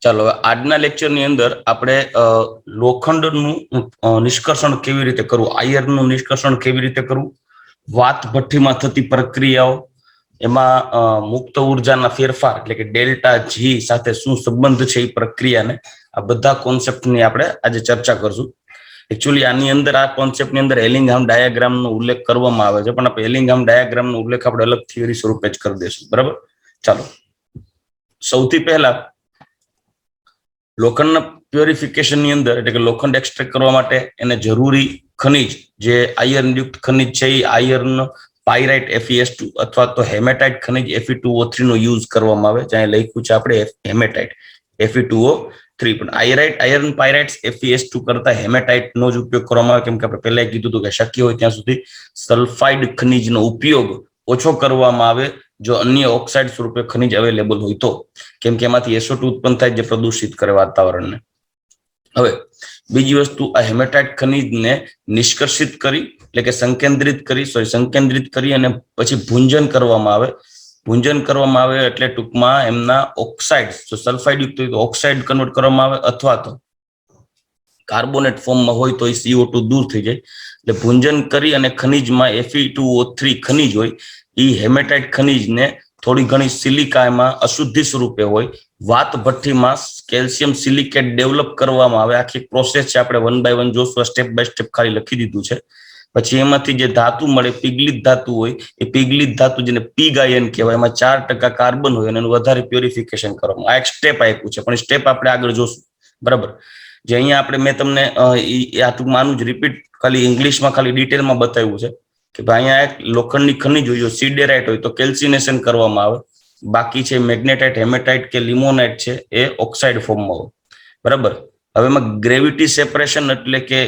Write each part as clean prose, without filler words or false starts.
ચાલો હવે આજના લેક્ચરની અંદર આપણે લોખંડનું નિષ્કર્ષણ કેવી રીતે કરવું, આયર્નનું નિષ્કર્ષણ કેવી રીતે કરવું, વાત ભઠ્ઠીમાં થતી પ્રક્રિયાઓ, એમાં મુક્ત ઉર્જાના ફેરફાર એટલે કે ડેલ્ટા જી સાથે શું સંબંધ છે એ પ્રક્રિયાને, આ બધા કોન્સેપ્ટની આપણે આજે ચર્ચા કરશું. એકચ્યુઅલી આની અંદર આ કોન્સેપ્ટની અંદર એલિંગહામ ડાયાગ્રામનો ઉલ્લેખ કરવામાં આવે છે, પણ આપણે એલિંગહામ ડાયાગ્રામનો ઉલ્લેખ આપણે અલગ થિયરી સ્વરૂપે જ કરી દઈશું. બરાબર, ચાલો સૌથી પહેલા લોખંડના પ્યોરિફિકેશનની અંદર એટલે કે લોખંડ એક્સટ્રેક્ટ કરવા માટે એને જરૂરી ખનિજ જે આયર્નયુક્ત ખનિજ છે એ આયર્ન પાયરાઇટ FeS2 અથવા તો હેમેટાઇટ ખનિજ Fe2O3 નો યુઝ કરવામાં આવે. જ્યાં લખ્યું છે આપણે હેમેટાઇટ Fe2O3, પણ આયર્ન પાયરાઇટ્સ FeS2 કરતા હેમેટાઇટ નો જ ઉપયોગ કરવામાં આવે, કેમ કે આપણે પહેલા કીધું હતું કે શક્ય હોય ત્યાં સુધી સલ્ફાઇડ ખનિજનો ઉપયોગ ઓછો કરવામાં આવે જો અન્ય ઓક્સાઇડ સ્વરૂપે ખનિજ અવેલેબલ હોય તો, કેમ કે એમાંથી SO2 ઉત્પન્ન થાય જે પ્રદૂષિત કરે વાતાવરણને. હવે બીજી વસ્તુ, આ હેમેટાઇટ ખનિજને નિષ્કર્ષિત કરી એટલે કે સંકેન્દ્રિત કરી અને પછી ભૂંજન કરવામાં આવે. ભૂંજન કરવામાં આવે એટલે ટૂંકમાં એમના ઓક્સાઇડ, જો સલ્ફાઇડ યુક્ત હોય તો ઓક્સાઇડ કન્વર્ટ કરવામાં આવે, અથવા તો કાર્બોનેટ ફોર્મમાં હોય તો એ CO2 દૂર થઈ જાય. એટલે ભૂંજન કરી અને ખનિજમાં Fe2O3 ખનિજ હોય એ હેમેટાઇટ ખનિજને થોડી ઘણી સિલિકામાં અશુદ્ધિ સ્વરૂપે હોય વાત ભઠ્ઠીમાં કેલ્શિયમ સિલિકેટ ડેવલપ કરવામાં આવે. આખી પ્રોસેસ છે, આપણે 1 by 1 જોશું, સ્ટેપ બાય સ્ટેપ ખાલી લખી દીધું છે. પછી એમાંથી જે ધાતુ મળે, પિગલિત ધાતુ હોય, એ પિગલિત ધાતુ જેને પિગ આયન કહેવાય, એમાં 4% કાર્બન હોય અને એનું વધારે પ્યોરિફિકેશન કરવામાં. આ એક સ્ટેપ આપ્યું છે, પણ સ્ટેપ આપણે આગળ જોશું. બરાબર, જે અહીંયા આપણે મેં તમને આ ટૂંકમાં આનું જ રિપીટ ખાલી ઇંગ્લિશમાં ખાલી ડિટેલમાં બતાવ્યું છે કે ભાઈ અહીંયા એક લોખંડની ખનિજ હોય, જો સિડેરાઇટ હોય તો કેલ્સિનેશન કરવામાં આવે. બાકી છે મેગ્નેટાઇટ, હેમેટાઇટ કે લિમોનાઇટ છે એ ઓક્સાઇડ ફોર્મમાં હોય. બરાબર, હવે એમાં ગ્રેવિટી સેપરેશન એટલે કે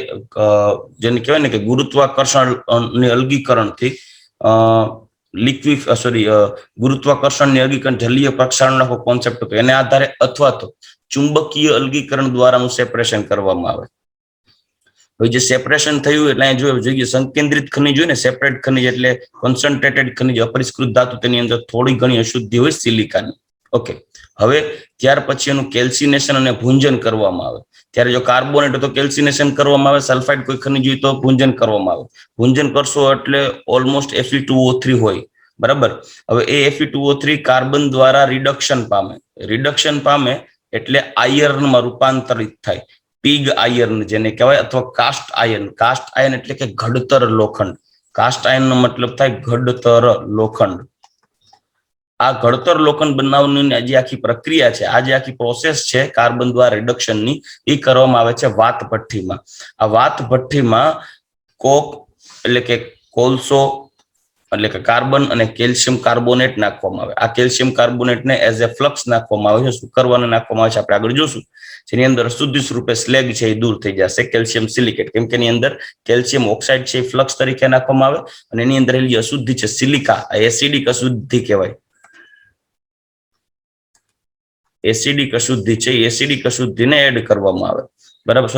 જેને કહેવાય ને કે ગુરુત્વાકર્ષણની અલગીકરણથી ગુરુત્વાકર્ષણની અલગીકરણ જલીય પ્રક્ષારણનો કોન્સેપ્ટ હતો, એને આધારે અથવા તો ચુંબકીય અલગીકરણ દ્વારાનું સેપરેશન કરવામાં આવે. હવે જે સેપરેશન થયું એટલે અહીંયા જોઈએ સંકેન્દ્રિત ખનિજ હોય ને, સેપરેટ ખનિજ એટલે કોન્સન્ટ્રેટેડ ખનિજ, અપરિષ્કૃત ધાતુ, તેની અંદર થોડી ઘણી અશુદ્ધિ હોય સિલિકાની. ઓકે, હવે ત્યાર પછી એનું કેલ્સિનેશન અને ભૂંજન કરવામાં આવે. ત્યારે જો કાર્બોનેટ તો કેલ્સિનેશન કરવામાં આવે, સલ્ફાઇડ કોઈ ખનિજ હોય તો ભૂંજન કરવામાં આવે. ભૂંજન કરશો એટલે ઓલમોસ્ટ Fe2O3 હોય. બરાબર, હવે એ Fe2O3 કાર્બન દ્વારા રિડક્શન પામે એટલે આયર્નમાં રૂપાંતરિત થાય. પિગ આયર્ન જેને કહેવાય, અથવા કાસ્ટ આયર્ન એટલે કે ઘડતર લોખંડ. કાસ્ટ આયર્ન નો મતલબ થાય ઘડતર લોખંડ. આ ઘડતર લોખંડ બનાવવાની જે આખી પ્રક્રિયા છે, આ જે આખી પ્રોસેસ છે કાર્બન દ્વારા રિડક્શનની, એ કરવામાં આવે છે વાત ભઠ્ઠીમાં. આ વાત ભઠ્ઠીમાં કોક એટલે કે કોલસો એટલે કે કાર્બન અને કેલ્શિયમ કાર્બોનેટ નાખવામાં આવે. આ કેલ્શિયમ કાર્બોનેટને એઝ એ ફ્લક્સ નાખવામાં આવે છે, શું કરવાને નાખવામાં આવે છે આપણે આગળ જોશું. જેની અંદર શુદ્ધ સ્વરૂપે સ્લેગ છે એ દૂર થઈ જશે, કેલ્શિયમ સિલિકેટ, કેમ કે એની અંદર કેલ્શિયમ ઓક્સાઇડ છે એ ફ્લક્સ તરીકે નાખવામાં આવે અને એની અંદર જે અશુદ્ધિ છે સિલિકા, એસિડિક અશુદ્ધિ કહેવાય. એસિડિક અશુદ્ધિ છે, એસિડિક અશુદ્ધિને એડ કરવામાં આવે. બરાબર,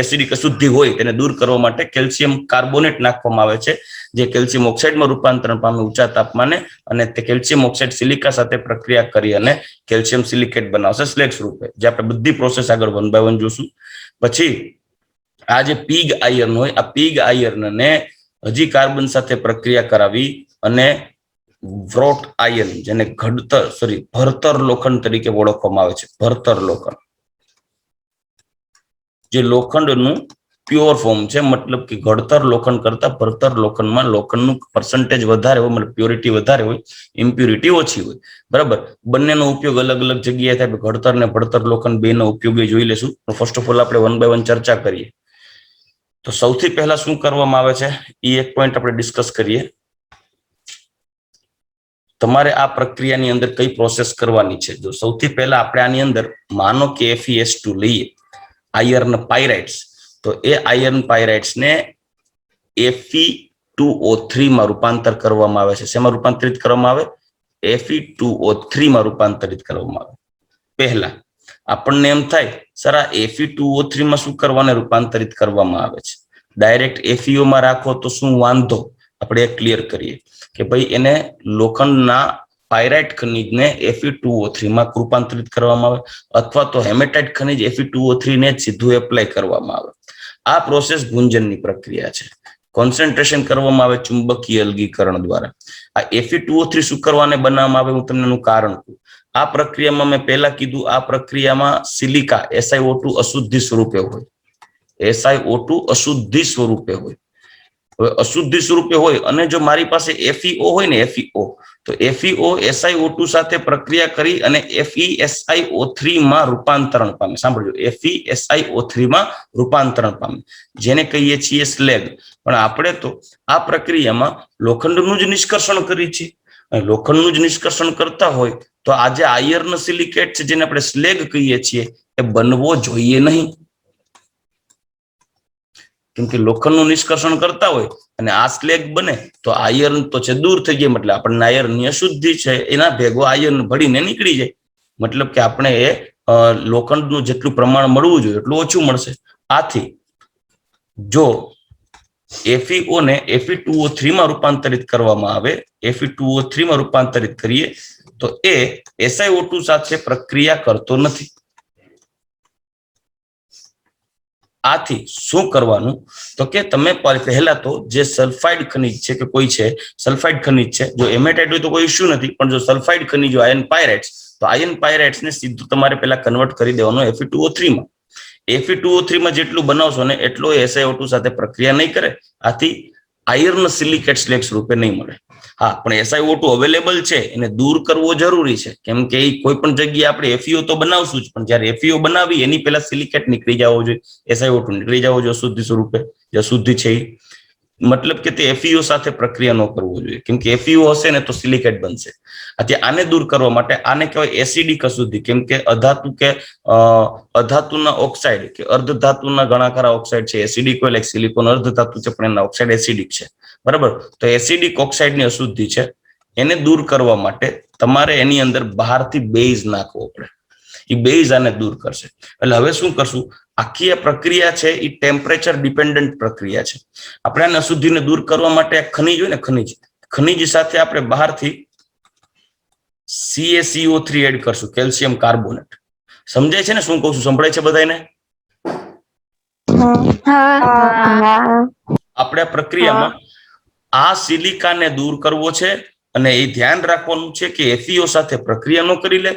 એસિડિક અશુદ્ધિ હોય તેને દૂર કરવા માટે કેલ્શિયમ કાર્બોનેટ નાખવામાં આવે છે, જે કેલ્શિયમ ઓક્સાઇડમાં રૂપાંતરણ પામે ઊંચા તાપમાને, અને તે કેલ્શિયમ ઓક્સાઇડ સિલિકા સાથે પ્રક્રિયા કરી અને કેલ્શિયમ સિલિકેટ બનાવશે સ્લેગ સ્વરૂપે, જે આપણે બધી પ્રોસેસ આગળ 1 by 1 જોશું. પછી આ જે પિગ આયર્ન હોય, આ પિગ આયર્નને હજી કાર્બન સાથે પ્રક્રિયા કરાવી અને વ્રોટ આયર્ન જેને ભરતર લોખંડ તરીકે ઓળખવામાં આવે છે. ભરતર લોખંડ જે લોખંડનું પ્યોર ફોર્મ છે, મતલબ કે ઘડતર લોખંડ કરતા ભરતર લોખંડમાં લોખંડનું પર્સન્ટેજ વધારે હોય, મતલબ પ્યોરિટી વધારે હોય, ઇમ્પ્યુરિટી ઓછી હોય. બરાબર, બંનેનો ઉપયોગ અલગ અલગ જગ્યાએ થાય. ઘડતર ને ભરતર લોખંડ બેનો ઉપયોગ જોઈ લેશું. ફર્સ્ટ ઓફ ઓલ આપણે 1 by 1 ચર્ચા કરીએ. તો સૌથી પહેલા શું કરવામાં આવે છે એ એક પોઈન્ટ આપણે ડિસ્કસ કરીએ. તમારે આ પ્રક્રિયાની અંદર કઈ પ્રોસેસ કરવાની છે. જો સૌથી પહેલા આપણે આની અંદર માનો કે FeS2 લઈએ, આયર્ન પાયરાઇટ્સ, તો એ આયર્ન પાયરાઇટ્સ ને Fe2O3 માં રૂપાંતર કરવામાં આવે છે. શેમાં રૂપાંતરિત કરવામાં આવે? Fe2O3 માં રૂપાંતરિત કરવામાં આવે. પહેલા આપણને એમ થાય સર આ Fe2O3 માં શું કરવાને રૂપાંતરિત કરવામાં આવે છે, ડાયરેક્ટ FeO માં રાખો તો શું વાંધો? આપણે ક્લિયર કરીએ કે ભાઈ એને લોખંડના પાયરાઇટ ખનિજને Fe2O3 માં રૂપાંતરિત કરવામાં આવે, અથવા તો હેમેટાઇટ ખનિજ Fe2O3 ને જ સીધું એપ્લાય કરવામાં આવે. આ પ્રોસેસ ગુંજનની પ્રક્રિયા છે. કોન્સન્ટ્રેશન કરવામાં આવે ચુંબકીય અલગીકરણ દ્વારા. આ Fe2O3 શું કરવાને બનાવવામાં આવે, હું તમને એનું કારણ કહું. આ પ્રક્રિયામાં મેં પહેલા કીધું, આ પ્રક્રિયામાં સિલિકા SiO2 અશુદ્ધિ સ્વરૂપે હોય. SiO2 અશુદ્ધિ સ્વરૂપે હોય. હવે અશુદ્ધિ સ્વરૂપે હોય અને જો મારી પાસે FeO હોય ને, FeO, તો FeO SiO2 સાથે પ્રક્રિયા કરી અને FeSiO3 માં રૂપાંતરણ પામે. સાંભળજો, FeSiO3 માં રૂપાંતરણ પામે, જેને કહીએ છીએ સ્લેગ. પણ આપણે તો આ પ્રક્રિયામાં લોખંડનું જ નિષ્કર્ષણ કરીએ છીએ. લોખંડનું જ નિષ્કર્ષણ કરતા હોય તો આજે આયર્ન સિલિકેટ છે, જેને આપણે સ્લેગ કહીએ છીએ, એ બનવો જોઈએ નહીં. કેમ કે લોખંડનું નિષ્કર્ષણ કરતા હોય અને આ સ્લેગ બને તો આયર્ન તો છે દૂર થઈ જાય, મતલબ આપણને આયર્નની અશુદ્ધિ છે એના ભેગો આયર્ન ભળીને નીકળી જાય. મતલબ કે આપણે એ લોખંડનું જેટલું પ્રમાણ મળવું જોઈએ એટલું ઓછું મળશે. આથી જો FeO ને Fe2O3 માં રૂપાંતરિત કરવામાં આવે, Fe2O3 માં રૂપાંતરિત કરીએ તો એ SiO2 સાથે પ્રક્રિયા કરતો નથી. આથી શું કરવાનું, તો કે તમે પહેલા તો જે સલ્ફાઇડ ખનિજ છે કે કોઈ છે, સલ્ફાઇડ ખનિજ છે, જો હેમેટાઇટ હોય તો કોઈ ઇશ્યુ નથી, પણ જો સલ્ફાઇડ ખનિજ હોય આયર્ન પાયરાઇટ્સ, તો આયર્ન પાયરાઇટ્સ ને સીધું તમારે પહેલા કન્વર્ટ કરી દેવાનું Fe2O3 માં. Fe2O3 માં જેટલું બનાવશો ને એટલો SiO2 સાથે પ્રક્રિયા નહીં કરે. આથી આયર્ન સિલિકેટ સ્લેગ સ્વરૂપે નહીં મળે. હા, પણ SiO2 અવેલેબલ છે, એને દૂર કરવો જરૂરી છે. કેમ કે કોઈ પણ જગ્યાએ આપણે FeO તો બનાવશું જ, પણ જ્યારે FeO બનાવી એની પહેલા સિલિકેટ નીકળી જવો જોઈએ, SiO2 નીકળી જવો જોઈએ અશુદ્ધિ સ્વરૂપે. જે અશુદ્ધિ છે એ મતલબ કે તે FeO સાથે પ્રક્રિયા ન કરવો જોઈએ, કેમ કે FeO હશે ને તો સિલિકેટ બનશે. આથી આને દૂર કરવા માટે આને કહેવાય એસિડિક અશુદ્ધિ. કેમ કે અધાતુ કે અધાતુના ઓક્સાઇડ કે અર્ધધાતુના ઘણા ખરા ઓક્સાઇડ છે એસિડિક હોય, લાઈક સિલિકોન અર્ધધાતુ છે પણ એના ઓક્સાઇડ એસિડિક છે, બરાબર. તો એસિડિક ઓક્સાઇડની અશુદ્ધિ છે, એને દૂર કરવા માટે તમારે એની અંદર બહારથી બેઝ નાખવો પડે. એ બેઝ આને દૂર કરશે. એટલે હવે શું કરશું, આખી આ પ્રક્રિયા છે એ ટેમ્પરેચર ડિપેન્ડન્ટ પ્રક્રિયા છે. આપણે આને અશુદ્ધિને દૂર કરવા માટે ખનિજ હોય ને, ખનિજ સાથે આપણે બહારથી CaCO3 એડ કરશું, કેલ્શિયમ કાર્બોનેટ. સમજાય છે ને શું કહું છું? સંભળાય છે બધાને? આપણે પ્રક્રિયામાં આ સિલિકાને દૂર કરવો છે અને એ ધ્યાન રાખવાનું છે કે FeO સાથે પ્રક્રિયા ન કરી લે.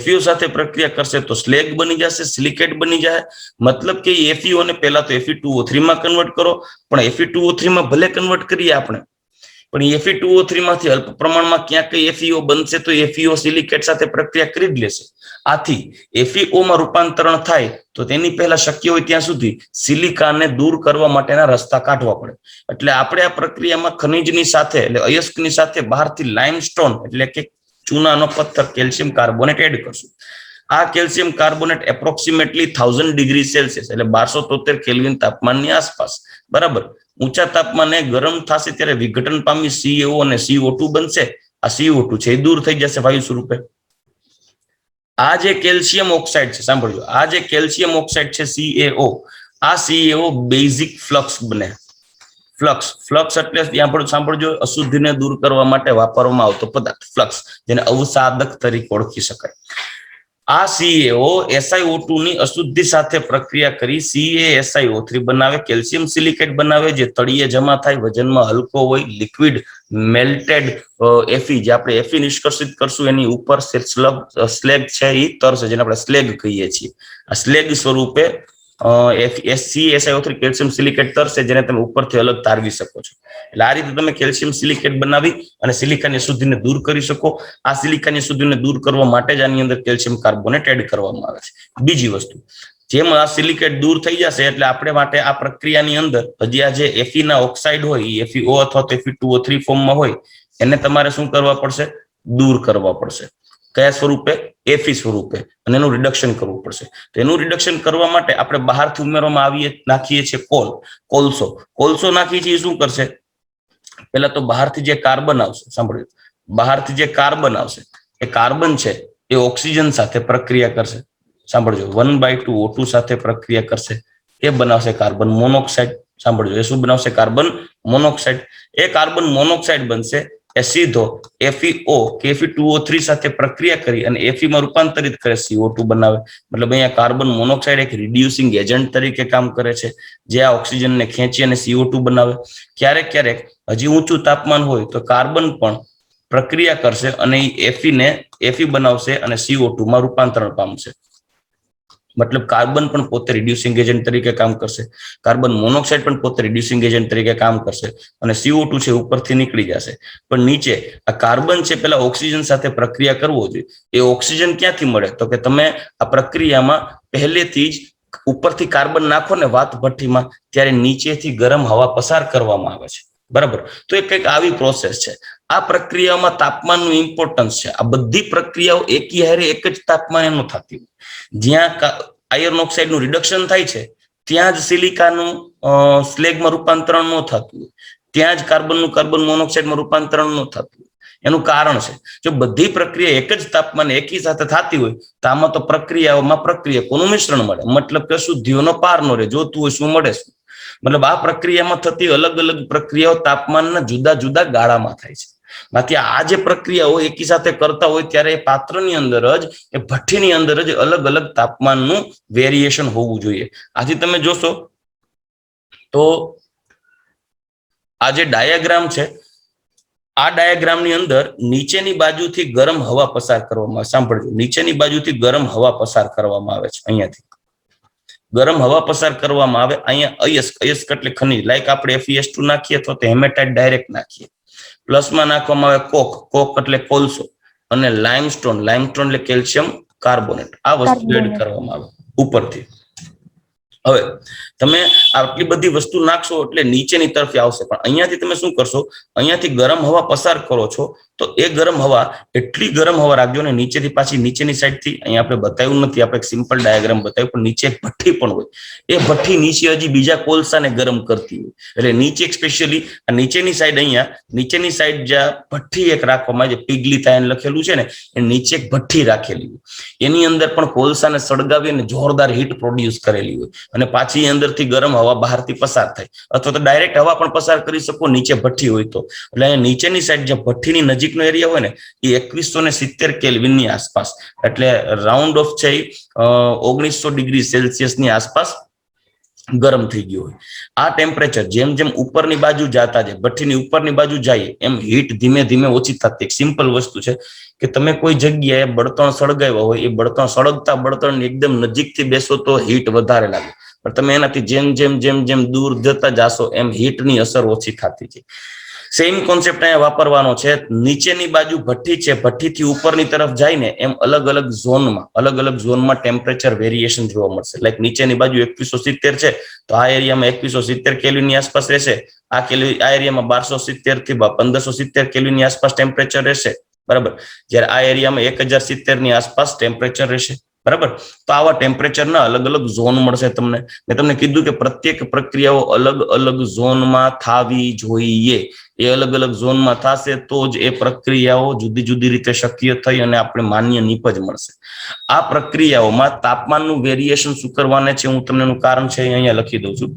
FeO સાથે પ્રક્રિયા કરશે તો સ્લેગ બની જશે, સિલિકેટ બની જાય. મતલબ કે FeO ને પહેલા તો Fe2O3 માં કન્વર્ટ કરો, પણ Fe2O3 માં ભલે કન્વર્ટ કરીએ આપણે, પણ Fe2O3 માંથી અલ્પ પ્રમાણમાં ક્યાંક FeO બનશે તો FeO સિલિકેટ સાથે પ્રક્રિયા કરી જ લેશે. આથી FeO માં રૂપાંતરણ થાય તો તેની પહેલા શક્ય હોય ત્યાં સુધી સિલિકાને દૂર કરવા માટેના રસ્તા કાઢવા પડે. એટલે આપણે આ પ્રક્રિયામાં ખનિજની સાથે એટલે અયસ્કની સાથે બહારથી લાઇમસ્ટોન એટલે કે ચૂનાનો પથ્થર કેલ્શિયમ કાર્બોનેટ એડ કરશું. આ calcium carbonate approximately 1000 degree Celsius એટલે 1273 કેલ્વિન તાપમાનની આસપાસ, બરાબર. ઊંચા તાપમાને ગરમ થશે ત્યારે વિઘટન પામી CaO અને CO2 બનશે. આ CO2 છે એ દૂર થઈ જશે વાયુ સ્વરૂપે. આ જે કેલ્શિયમ ઓક્સાઇડ છે, સાંભળજો, આ જે કેલ્શિયમ ઓક્સાઇડ છે CaO, આ CaO બેઝિક ફ્લક્સ બને. ફ્લક્સ એટલે ત્યાં પણ સાંભળજો, અશુદ્ધિને દૂર કરવા માટે વાપરવામાં આવતો પદાર્થ ફ્લક્સ, જેને અવસાદક તરીકે ઓળખી શકાય. આ CaO SiO2 ની અશુદ્ધિ સાથે પ્રક્રિયા કરી CaSiO3 બનાવે, કેલ્શિયમ સિલિકેટ બનાવે, જે તળિયે જમા થાય, વજનમાં હલકો હોય, લિક્વિડ મેલ્ટેડ Fe, જે આપણે Fe નિષ્કર્ષિત કરશું એની ઉપર સ્લેગ છે એ તરશે, જેને આપણે સ્લેગ કહીએ છીએ. આ સ્લેગ સ્વરૂપે CaSiO3 કેલ્શિયમ સિલિકેટ તરશે, જેને તમે ઉપરથી અલગ તારવી શકો છો. એટલે આ રીતે તમે કેલ્શિયમ સિલિકેટ બનાવી અને સિલિકાની અશુદ્ધિને દૂર કરી શકો. આ સિલિકાની અશુદ્ધિને દૂર કરવા માટે જ આની અંદર કેલ્શિયમ કાર્બોનેટ એડ કરવામાં આવે છે. બીજી વસ્તુ, જેમ આ સિલિકેટ દૂર થઈ જશે એટલે આપણે માટે આ પ્રક્રિયાની અંદર હજી આ જે Fe ના ઓક્સાઇડ હોય એ FeO અથવા તો Fe2O3 ફોર્મમાં હોય એને તમારે શું કરવા પડશે? દૂર કરવા પડશે. કયા સ્વરૂપે? Fe સ્વરૂપે. અને એનું રિડક્શન કરવું પડશે. તો એનું રિડક્શન કરવા માટે આપણે બહારથી ઉમેરવામાં નાખીએ છીએ કોલસો નાખીએ છીએ. શું કરશે? પેલા તો બહારથી જે કાર્બન આવશે, સાંભળ્યું, બહારથી જે કાર્બન આવશે એ કાર્બન છે એ ઓક્સિજન સાથે પ્રક્રિયા કરશે. સાંભળજો, 1/2 O2 સાથે પ્રક્રિયા કરશે. એ બનાવશે કાર્બન મોનોક્સાઇડ. સાંભળજો, એ શું બનાવશે? Carbon monoxide. એ કાર્બન મોનોક્સાઇડ બનશે એ સીધો FeO કે Fe2O3 સાથે પ્રક્રિયા કરી અને Fe માં રૂપાંતરિત કરે, CO2 બનાવે. મતલબ અહીંયા કાર્બન મોનોક્સાઇડ એક રિડ્યુસિંગ એજન્ટ તરીકે કામ કરે છે, જે આ ઓક્સિજનને ખેંચી અને CO2 બનાવે. ક્યારેક ક્યારેક હજી ઊંચું તાપમાન હોય તો કાર્બન પણ પ્રક્રિયા કરશે અને Fe બનાવશે અને CO2 માં રૂપાંતરણ પામશે. મતલબ કાર્બન પણ પોતે રિડ્યુસિંગ એજન્ટ તરીકે કામ કરશે, કાર્બન મોનોક્સાઇડ પણ પોતે રિડ્યુસિંગ એજન્ટ તરીકે કામ કરશે અને CO2 છે ઉપરથી નીકળી જશે. પણ નીચે આ કાર્બન છે પેલા ઓક્સિજન સાથે પ્રક્રિયા કરવો જોઈએ. એ ઓક્સિજન ક્યાંથી મળે? તો કે તમે આ પ્રક્રિયામાં પહેલેથી જ ઉપરથી કાર્બન નાખો ને વાત ભઠ્ઠીમાં, ત્યારે નીચેથી ગરમ હવા પસાર કરવામાં આવે છે, બરાબર? તો એ કંઈક આવી પ્રોસેસ છે. આ પ્રક્રિયામાં તાપમાનનું ઇમ્પોર્ટન્સ છે. આ બધી પ્રક્રિયાઓ એકી હારે એક જ તાપમાને ન થતી હોય. જ્યાં આયર્ન ઓક્સાઇડનું રિડક્શન થાય છે ત્યાં જ સિલિકાનું સ્લેગમાં રૂપાંતરણ ન થતું હોય, ત્યાં જ કાર્બન મોનોક્સાઇડમાં રૂપાંતરણ ન થતું હોય. એનું કારણ છે, જો બધી પ્રક્રિયા એક જ તાપમાને એકી સાથે થતી હોય તો આમાં તો પ્રક્રિયકોનું મિશ્રણ મળે. મતલબ કે શુદ્ધિઓનો પાર ન રહે, જોતું હોય શું મળે શું. મતલબ આ પ્રક્રિયામાં થતી અલગ અલગ પ્રક્રિયાઓ તાપમાનના જુદા જુદા ગાળામાં થાય છે. બાકી આ જે પ્રક્રિયાઓ એકી સાથે કરતા હોય ત્યારે એ પાત્રની અંદર જ, એ ભઠ્ઠીની અંદર જ અલગ અલગ તાપમાનનું વેરિએશન હોવું જોઈએ. આથી તમે જોશો તો આ જે ડાયાગ્રામ છે, આ ડાયાગ્રામની અંદર નીચેની બાજુથી ગરમ હવા પસાર કરવામાં આવે. સાંભળજો, નીચેની બાજુથી ગરમ હવા પસાર કરવામાં આવે છે. અહીંયાથી ગરમ હવા પસાર કરવામાં આવે. અહીંયા અયસ્ક એટલે ખનિજ, લાઈક આપણે FeS2 નાખીએ અથવા તો હેમેટાઇટ ડાયરેક્ટ નાખીએ. પ્લસમાં નાખવામાં આવે કોક એટલે કોલસો, અને લાઇમસ્ટોન એટલે કેલ્શિયમ કાર્બોનેટ. આ વસ્તુ એડ કરવામાં આવે ઉપરથી. હવે તમે આટલી બધી વસ્તુ નાખશો એટલે નીચેની તરફ આવશે, પણ અહીંયાથી તમે શું કરશો? અહીંયાથી ગરમ હવા પસાર કરો છો તો એ ગરમ હવા, એટલી ગરમ હવા રાખજો ને નીચેથી પાછી નીચેની સાઈડથી, અહીંયા આપણે બતાવ્યું નથી, આપણે એક સિમ્પલ ડાયાગ્રામ બતાવ્યું, પણ નીચે એક ભઠ્ઠી પણ હોય. એ ભઠ્ઠી નીચે હજી બીજા કોલસાને ગરમ કરતી હોય. એટલે નીચે એક સ્પેશિયલી આ નીચેની સાઈડ, અહીંયા નીચેની સાઈડ જ્યાં ભઠ્ઠી એક રાખવામાં, જે પિગ્લિથાઇન લખેલું છે ને, એ નીચે એક ભઠ્ઠી રાખેલી હોય. એની અંદર પણ કોલસાને સળગાવી અને જોરદાર હીટ પ્રોડ્યુસ કરેલી હોય, અને પાછી અંદરથી ગરમ હવા બહારથી પસાર થાય, અથવા તો ડાયરેક્ટ હવા પણ પસાર કરી શકો નીચે ભઠ્ઠી હોય તો. એટલે અહીંયા નીચેની સાઈડ જે ભઠ્ઠીની નજીકનો એરિયા હોય ને, એ 2170 કેલ્વિનની આસપાસ, એટલે રાઉન્ડ ઓફ છે 1900 ડિગ્રી સેલ્સિયસની આસપાસ ગરમ થઈ ગયો હોય. આ ટેમ્પરેચર જેમ જેમ ઉપરની બાજુ જતા જાય, ભઠ્ઠીની ઉપરની બાજુ જાય, એમ હીટ ધીમે ધીમે ઓછી થતી. એક સિમ્પલ વસ્તુ છે કે તમે કોઈ જગ્યાએ બળતણ સળગાવ્યા હોય, એ બળતણ સળગતા બળતણ એકદમ નજીકથી બેસો તો હીટ વધારે લાગે, પણ તમે એનાથી જેમ જેમ જેમ જેમ દૂર જતા જાશો એમ હીટની અસર ઓછી થતી છે. સેમ કોન્સેપ્ટ અહીંયા વાપરવાનો છે. નીચેની બાજુ ભઠ્ઠી છે, ભઠ્ઠીથી ઉપરની તરફ જઈને એમ અલગ અલગ ઝોનમાં ટેમ્પરેચર વેરિએશન જોવા મળશે. લાઈક નીચેની બાજુ 2170 છે તો આ એરિયામાં 2170 કેલ્વિનની આસપાસ રહેશે. આ એરિયામાં 1270 થી 1570 કેલ્વિનની આસપાસ ટેમ્પરેચર રહેશે, બરાબર. જ્યારે આ એરિયામાં 1070 ની આસપાસ ટેમ્પરેચર રહેશે, બરાબર. તો આવા ટેમ્પરેચરના અલગ અલગ ઝોન મળશે તમને. મેં તમને કીધું કે પ્રત્યેક પ્રક્રિયાઓ અલગ અલગ ઝોનમાં થવી જોઈએ. એ અલગ અલગ ઝોનમાં થશે તો જ એ પ્રક્રિયાઓ જુદી જુદી રીતે શક્ય થઈ અને આપણે માન્ય નિપજ મળશે. આ પ્રક્રિયાઓમાં તાપમાનનું વેરિએશન શું કરવાને છે, હું તમને એનું કારણ છે અહીંયા લખી દઉં છું.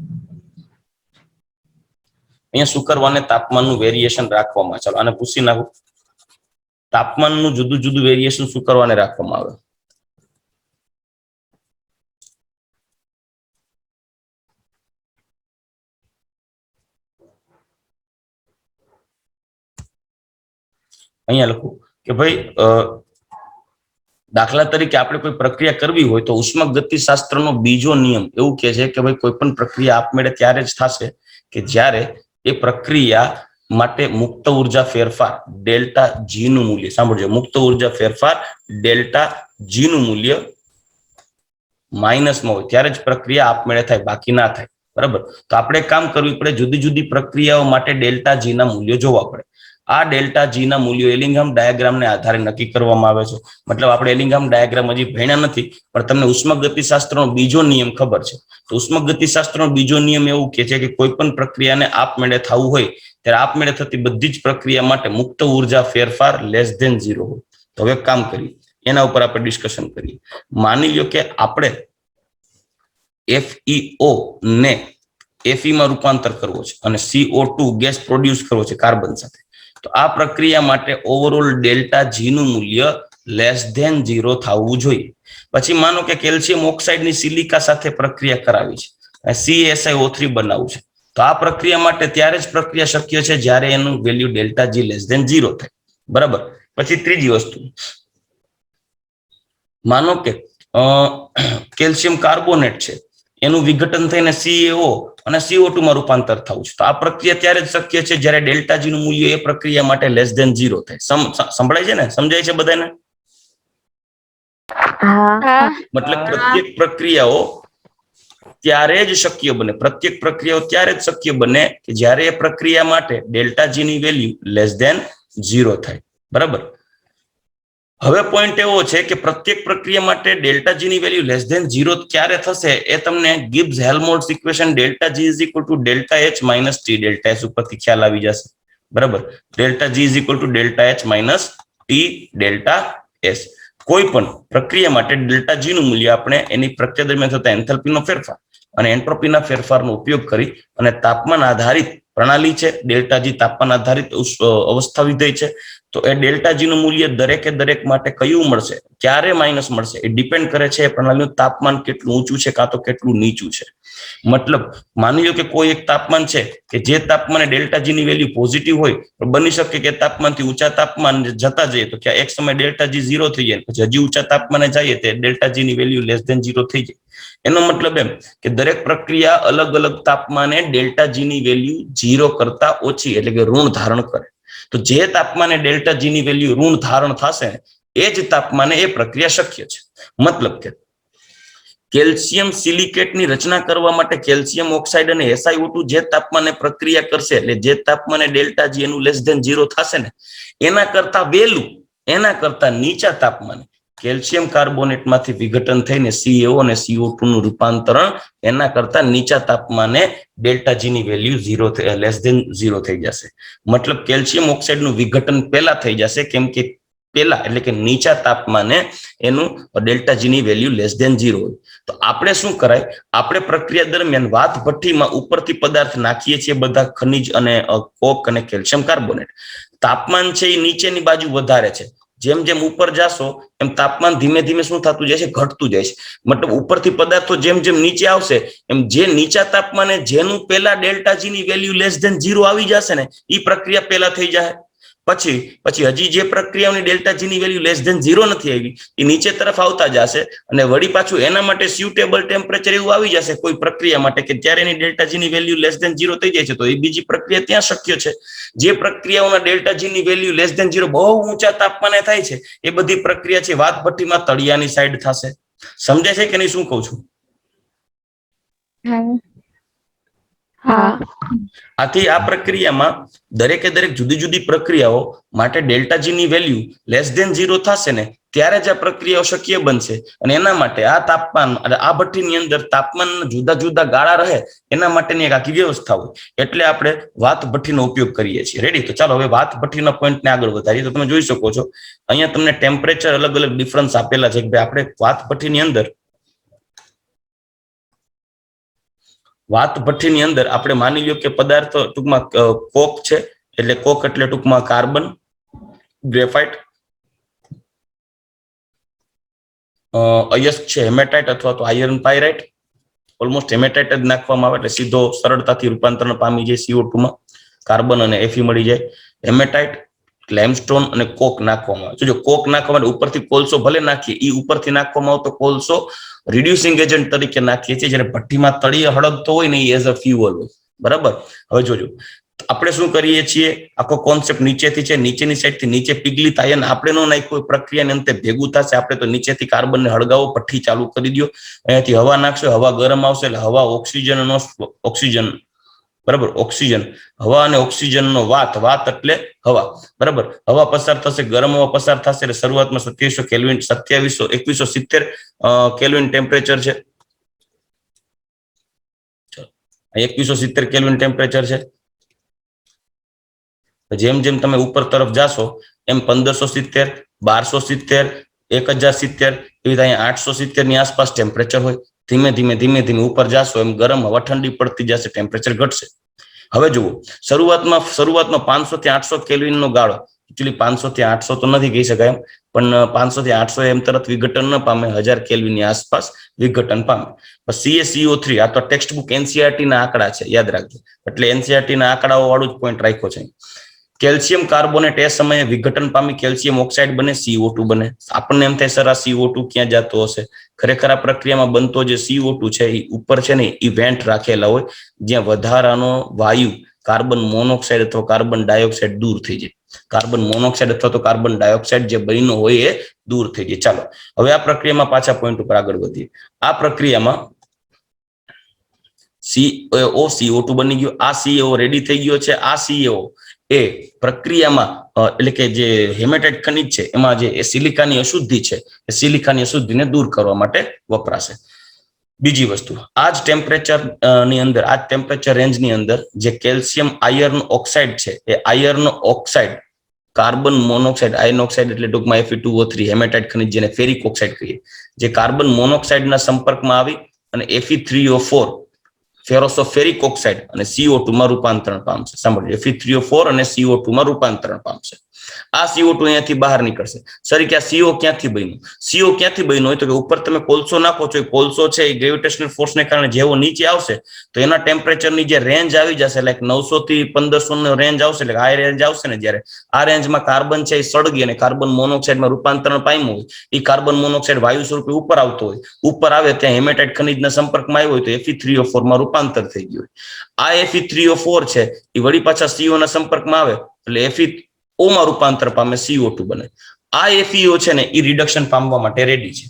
અહીંયા શું કરવાને તાપમાનનું વેરિએશન રાખવામાં, ચાલો આને પૂછી નાખું. તાપમાનનું જુદું જુદું વેરિએશન શું કરવાને રાખવામાં આવે? અહીંયા લખું કે ભાઈ દાખલા તરીકે આપણે કોઈ પ્રક્રિયા કરવી હોય તો ઉષ્માગતિશાસ્ત્રનો બીજો નિયમ એવું કહે છે કે ભાઈ કોઈ પણ પ્રક્રિયા આપમેળે ત્યારે જ થશે કે જ્યારે એ પ્રક્રિયા માટે મુક્ત ઉર્જા ફેરફાર ડેલ્ટા જી નું મૂલ્ય, સાંભળજો, મુક્ત ઉર્જા ફેરફાર ડેલ્ટા જી નું મૂલ્ય માઇનસમાં હોય ત્યારે જ પ્રક્રિયા આપમેળે થાય, બાકી ના થાય, બરાબર. તો આપણે કામ કરવું પડે, જુદી જુદી પ્રક્રિયાઓ માટે ડેલ્ટા જી ના મૂલ્યો જોવા પડે. આ ડેલ્ટા જી ના મૂલ્યો એલિંગહામ ડાયાગ્રામને આધારે નક્કી કરવામાં આવે છે. મતલબ આપણે એલિંગહામ ડાયાગ્રામ હજી ભણ્યા નથી, પણ તમને ઉષ્માગતિશાસ્ત્રનો બીજો નિયમ ખબર છે. તો ઉષ્માગતિશાસ્ત્રનો બીજો નિયમ એવું કહે છે કે કોઈ પણ પ્રક્રિયાને આપમેળે થવું હોય ત્યારે આપમેળે થતી બધી જ પ્રક્રિયા માટે મુક્ત ઉર્જા ફેરફાર <0 હોય. તો હવે કામ કરીએ, એના ઉપર આપણે ડિસ્કશન કરીએ. માની લો કે આપણે FeO ને Fe માં રૂપાંતર કરવો છે અને CO2 ગેસ પ્રોડ્યુસ કરવો છે કાર્બન સાથે. તો આ પ્રક્રિયા માટે ઓવરઓલ ડેલ્ટા જી નું મૂલ્ય લેસ ધેન 0 થવું જોઈએ. પછી માનો કે કેલ્શિયમ ઓક્સાઇડની સિલિકા સાથે પ્રક્રિયા કરાવી છે, CaSiO3 બનાવવું છે, તો આ પ્રક્રિયા માટે ત્યારે જ પ્રક્રિયા શક્ય છે જ્યારે એનું value delta G less than 0 થાય. બરાબર. પછી ત્રીજી વસ્તુ, માનો કે કેલ્શિયમ કાર્બોનેટ છે, એનું વિઘટન થઈને CaO અને CO2 માં રૂપાંતર થવું છે, તો આ પ્રક્રિયા ત્યારે જ શક્ય છે જ્યારે ડેલ્ટા જી નું મૂલ્ય એ પ્રક્રિયા માટે લેસ ધેન 0 થાય. સંભળાય છે ને? સમજાય છે બધાને? મતલબ પ્રત્યેક પ્રક્રિયાઓ ત્યારે જ શક્ય બને, પ્રત્યેક પ્રક્રિયાઓ ત્યારે જ શક્ય બને કે જ્યારે એ પ્રક્રિયા માટે ડેલ્ટા જી ની વેલ્યુ લેસ ધેન 0 થાય. બરાબર. હવે પોઈન્ટ એવો છે કે પ્રત્યેક પ્રક્રિયા માટે ડેલ્ટા જી ની વેલ્યુ લેસ ધેન 0 ક્યારે થશે એ તમને Gibbs Helmholtz equation delta G is equal to delta H minus T delta S ઉપરથી ખ્યાલ આવી જશે. બરાબર. Delta G is equal to delta H minus T delta S. કોઈ પણ પ્રક્રિયા માટે ડેલ્ટા જી નું મૂલ્ય આપણે એની પ્રક્રિયા દરમિયાન થતા એન્થાલ્પીનો ફેરફાર અને એન્ટ્રોપીના ફેરફારનો ઉપયોગ કરી અને તાપમાન આધારિત પ્રણાલી છે, ડેલ્ટા જી તાપમાન આધારિત અવસ્થા વિધેય છે, તો એ ડેલ્ટા જી નું મૂલ્ય દરેકે દરેક માટે કયું મળશે, ક્યારે માઇનસ મળશે, એ ડિપેન્ડ કરે છે પ્રણાલીનું તાપમાન કેટલું ઊંચું છે કાં તો કેટલું નીચું છે. મતલબ માની લો કે કોઈ એક તાપમાન છે કે જે તાપમાને ડેલ્ટા જી ની વેલ્યુ પોઝિટિવ હોય, તો બની શકે કે તાપમાનથી ઊંચા તાપમાન જતા જઈએ તો ક્યાં એક સમય ડેલ્ટા જી 0 થઈ જાય, પછી હજી ઊંચા તાપમાને જઈએ તો ડેલ્ટા જી ની વેલ્યુ લેસ ધેન 0 થઈ જાય. એનો મતલબ એમ કે દરેક પ્રક્રિયા અલગ અલગ તાપમાને ડેલ્ટા જી ની વેલ્યુ 0 કરતા ઓછી એટલે કે ઋણ ધારણ કરે. તો જે તાપમાને ડેલ્ટા જી ની વેલ્યુ ઋણ ધારણ થશે એ જ તાપમાને એ પ્રક્રિયા શક્ય છે. મતલબ કે કેલ્શિયમ સિલિકેટની રચના કરવા માટે કેલ્શિયમ ઓક્સાઇડ અને SiO2 જે તાપમાને પ્રક્રિયા કરશે એટલે જે તાપમાને ડેલ્ટા જી એનું લેસ ધેન 0 થશે ને એના કરતા વહેલું, એના કરતા નીચા તાપમાને કેલ્શિયમ કાર્બોનેટમાંથી વિઘટન થઈને CaO અને CO2 નું રૂપાંતરણ એના કરતા નીચા તાપમાને ડેલ્ટા જી ની વેલ્યુ 0 લેસ ધેન 0 થઈ જશે. મતલબ કેલ્શિયમ ઓક્સાઇડનું વિઘટન પહેલા થઈ જશે, કેમ કે પહેલા એટલે કે નીચા તાપમાને એનું ડેલ્ટા જી ની વેલ્યુ લેસ ધેન 0 હોય. તો આપણે શું કરાય, આપણે પ્રક્રિયા દરમિયાન વાત ભઠ્ઠીમાં ઉપરથી પદાર્થ નાખીએ છીએ, બધા ખનિજ અને કોક અને કેલ્શિયમ કાર્બોનેટ. તાપમાન છે એ નીચેની બાજુ વધારે છે, જેમ જેમ ઉપર જાશો એમ તાપમાન ધીમે ધીમે શું થતું જાય છે, ઘટતું જાય છે. મતલબ ઉપરથી પદાર્થો જેમ જેમ નીચે આવશે એમ જે નીચા તાપમાને જેનું પહેલા ડેલ્ટા જી ની વેલ્યુ લેસ ધેન 0 આવી જશે ને એ પ્રક્રિયા પહેલા થઈ જાય. પછી હજી જે પ્રક્રિયાઓની ડેલ્ટા જી ની વેલ્યુ લેસ ધેન 0 નથી આવી એ નીચે તરફ આવતા જશે અને વળી પાછું એના માટે સ્યુટેબલ ટેમ્પરેચર એવું આવી જશે કોઈ પ્રક્રિયા માટે કે ત્યારે એની ડેલ્ટા જી ની વેલ્યુ લેસ ધેન 0 થઈ જાય છે, તો એ બીજી પ્રક્રિયા ત્યાં શક્ય છે. જે પ્રક્રિયાઓના ડેલ્ટા જી ની વેલ્યુ લેસ ધેન 0 બહુ ઊંચા તાપમાને થાય છે એ બધી પ્રક્રિયા છે વાત ભઠ્ઠીમાં તળિયાની સાઈડ થશે. સમજાય છે કે નહીં શું કહું છું? આથી આ પ્રક્રિયામાં દરેકે દરેક જુદી જુદી પ્રક્રિયાઓ માટે ડેલ્ટા જી ની વેલ્યુ લેસ ધેન 0 થશે ને ત્યારે જ આ પ્રક્રિયાઓ શક્ય બનશે. અને એના માટે આ તાપમાન આ ભઠ્ઠીની અંદર તાપમાન જુદા જુદા ગાળા રહે એના માટેની એક આખી વ્યવસ્થા હોય, એટલે આપણે વાત ભઠ્ઠીનો ઉપયોગ કરીએ છીએ. રેડી? તો ચાલો હવે વાત ભઠ્ઠીના પોઈન્ટને આગળ વધારીએ. તો તમે જોઈ શકો છો અહીંયા તમને ટેમ્પરેચર અલગ અલગ ડિફરન્સ આપેલા છે કે ભાઈ આપણે વાત ભઠ્ઠીની અંદર આપણે માની લ્યો કે પદાર્થ ટૂંકમાં કોક છે, એટલે કોક એટલે ટૂંકમાં કાર્બન, ગ્રેફાઇટ, અયસ્ક છે હેમેટાઇટ અથવા તો આયર્ન પાયરાઇટ. ઓલમોસ્ટ હેમેટાઇટ જ નાખવામાં આવે એટલે સીધો સરળતાથી રૂપાંતરણ પામી જાય CO2 માં, કાર્બન અને Fe મળી જાય. હેમેટાઇટ, લાઇમસ્ટોન અને કોક નાખવામાં આવે. જો કોક નાખવામાં ઉપરથી કોલસો ભલે નાખીએ, એ ઉપરથી નાખવામાં આવતો કોલસો રિડ્યુસિંગ એજન્ટ તરીકે નાખીએ છીએ, જ્યારે ભઠ્ઠીમાં તળિયે હળગતો હોય ને એ એઝ અ ફ્યુઅલ હોય. બરાબર? હવે જોજો આપણે શું કરીએ છીએ, આખો કોન્સેપ્ટ નીચેથી છે, નીચેની સાઈડથી નીચે પીગલિત આયન આપણે નો નાખ્યું પ્રક્રિયાને અંતે ભેગું થશે. આપણે તો નીચેથી કાર્બનને હળગાવો, ભઠ્ઠી ચાલુ કરી દો, અહીંયાથી હવા નાખશો, હવા ગરમ આવશે એટલે હવા ઓક્સિજન બરાબર, ઓક્સિજન, હવા અને ઓક્સિજનનો વાત એટલે હવા. બરાબર? હવા પસાર થશે, ગરમ હવા પસાર થશે એટલે શરૂઆતમાં 2700 કેલ્વિન 2170 કેલ્વિન ટેમ્પરેચર છે. 2170 કેલ્વિન ટેમ્પરેચર છે. જેમ જેમ તમે ઉપર તરફ જાશો એમ 1570, 1270, 1070 એવી અહીંયા 870 ની આસપાસ ટેમ્પરેચર હોય. ધીમે ધીમે ઉપર જાશો એમ ગરમ હવા ઠંડી પડતી જશે, ટેમ્પરેચર ઘટશે. હવે જુઓ, શરૂઆતમાં 500 થી 800 કેલ્વિન નો ગાળો, એકચ્યુઅલી 500 થી 800 તો નથી કહી શકાય એમ, પણ 500 થી 800 એમ તરત વિઘટન ન પામે, 1000 કેલ્વિન ની આસપાસ વિઘટન પામે. CaCO3 આ તો ટેક્સ્ટ બુક એનસીઆરટી ના આંકડા છે, યાદ રાખજો. એટલે એનસીઆરટી ના આંકડાઓ વાળું જ પોઈન્ટ રાખ્યો છે. કેલ્શિયમ કાર્બોનેટ એ સમયે વિઘટન પામી કેલ્શિયમ ઓક્સાઇડ બને, CO2 બને. આપણને એમ થાય સર આ CO2 ક્યાં જતો હશે? ખરેખર આ પ્રક્રિયામાં બનતો જે CO2 છે એ ઉપર છે ને એ વેન્ટ રાખેલા હોય, જ્યાં વધારાનો વાયુ કાર્બન મોનોક્સાઇડ અથવા કાર્બન ડાયોક્સાઇડ દૂર થઈ જાય. કાર્બન મોનોક્સાઇડ અથવા તો કાર્બન ડાયોક્સાઇડ જે બન્યો હોય એ દૂર થઈ જાય. ચાલો હવે આ પ્રક્રિયામાં પાછા પોઈન્ટ ઉપર આગળ વધીએ. આ પ્રક્રિયામાં CO2 બની ગયો, આ CO રેડી થઈ ગયો છે. આ CO એ પ્રક્રિયામાં એટલે કે જે હેમેટાઇટ ખનિજ છે એમાં જે સિલિકાની અશુદ્ધિ છે એ સિલિકાની અશુદ્ધિને દૂર કરવા માટે વપરાશે. બીજી વસ્તુ, આ જ ટેમ્પરેચર ની અંદર, આ ટેમ્પરેચર રેન્જ ની અંદર જે કેલ્શિયમ આયર્ન ઓક્સાઇડ છે એ iron oxide carbon monoxide, iron oxide એટલે ટૂંકમાં Fe2O3 હેમેટાઇટ ખનિજ જેને ફેરિક ઓક્સાઇડ કહીએ, જે કાર્બન મોનોક્સાઇડના સંપર્કમાં આવી અને Fe3O4 ફેરોસોફેરિક ઓક્સાઇડ અને CO2 માં રૂપાંતરણ પામશે. સાંભળજો, Fe3O4 અને CO2 માં રૂપાંતરણ પામશે. આ CO2 અહીંયાથી બહાર નીકળશે. સર કે આ CO ક્યાંથી બન્યું? CO ક્યાંથી બન્યું હોય તો કે ઉપર તમે કોલસો નાખો છો, એ કોલસો છે એ ગ્રેવિટેશનલ ફોર્સને કારણે જેવો નીચે આવશે તો એના ટેમ્પરેચરની જે રેન્જ આવી જશે, લાઈક 900 થી 1500 નો રેન્જ આવશે, એટલે આ રેન્જ આવશે ને, જ્યારે આ રેન્જમાં કાર્બન છે એ સળગી અને કાર્બન મોનોક્સાઇડમાં રૂપાંતરણ પામ્યું હોય, એ કાર્બન મોનોક્સાઇડ વાયુ સ્વરૂપે ઉપર આવતો હોય, ઉપર આવે ત્યાં હેમેટાઇટ ખનિજના સંપર્કમાં આવ્યો હોય તો Fe3O4 માં રૂપાંતર થઈ ગયું હોય. આ Fe3O4 છે એ વળી પાછા CO ના સંપર્કમાં આવે એટલે FeO માં રૂપાંતર પામે, CO2 બને. આ FeO છે ને એ રિડક્શન પામવા માટે રેડી છે.